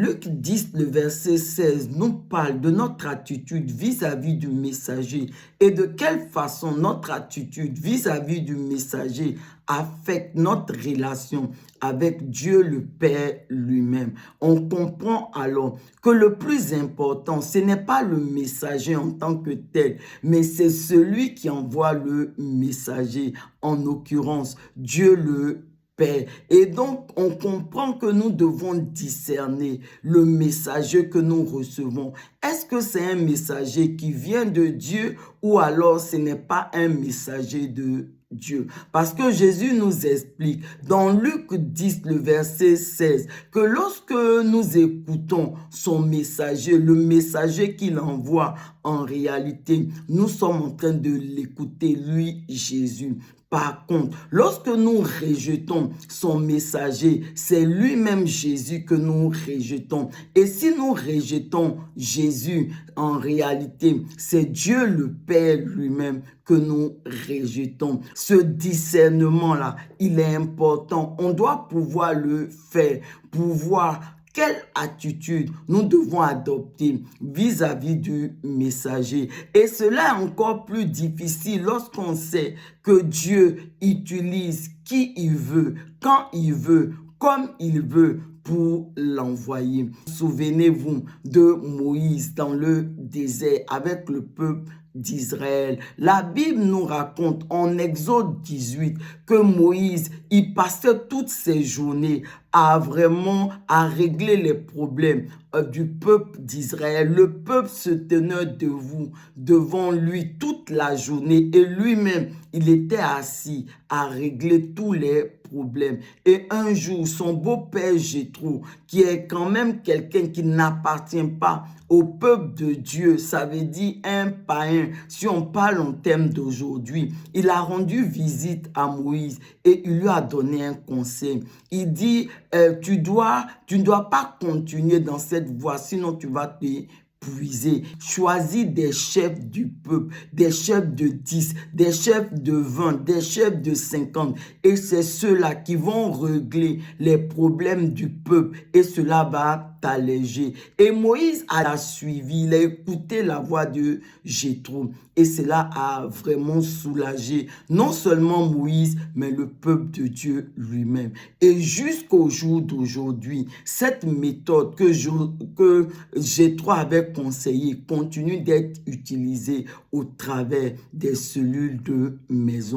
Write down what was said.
Luc 10, le verset 16, nous parle de notre attitude vis-à-vis du messager et de quelle façon notre attitude vis-à-vis du messager affecte notre relation avec Dieu le Père lui-même. On comprend alors que le plus important, ce n'est pas le messager en tant que tel, mais c'est celui qui envoie le messager, en l'occurrence Dieu le Père. Et donc, on comprend que nous devons discerner le messager que nous recevons. Est-ce que c'est un messager qui vient de Dieu ou alors ce n'est pas un messager de Dieu? Parce que Jésus nous explique dans Luc 10, le verset 16, que lorsque nous écoutons son messager, le messager qu'il envoie, en réalité, nous sommes en train de l'écouter, lui, Jésus. Par contre, lorsque nous rejetons son messager, c'est lui-même Jésus que nous rejetons. Et si nous rejetons Jésus, en réalité, c'est Dieu le Père lui-même que nous rejetons. Ce discernement-là, il est important. On doit pouvoir le faire, quelle attitude nous devons adopter vis-à-vis du messager. Et cela est encore plus difficile lorsqu'on sait que Dieu utilise qui il veut, quand il veut, comme il veut pour l'envoyer. Souvenez-vous de Moïse dans le désert avec le peuple d'Israël. La Bible nous raconte en Exode 18 que Moïse, il passait toutes ses journées à régler les problèmes du peuple d'Israël. Le peuple se tenait devant lui toute la journée et lui-même, il était assis à régler tous les problèmes. Et un jour, son beau-père Jéthro, qui est quand même quelqu'un qui n'appartient pas au peuple de Dieu, ça veut dire un païen, si on parle en termes d'aujourd'hui, il a rendu visite à Moïse et il lui a donné un conseil. Il dit, tu ne dois pas continuer dans cette voie, sinon tu vas te puiser. Choisis des chefs du peuple, des chefs de 10, des chefs de 20, des chefs de 50. Et c'est ceux-là qui vont régler les problèmes du peuple et cela va t'alléger. Et Moïse a suivi, il a écouté la voix de Jéthro et cela a vraiment soulagé non seulement Moïse, mais le peuple de Dieu lui-même. Et jusqu'au jour d'aujourd'hui, cette méthode que Jéthro avait conseillée continue d'être utilisée au travers des cellules de maison.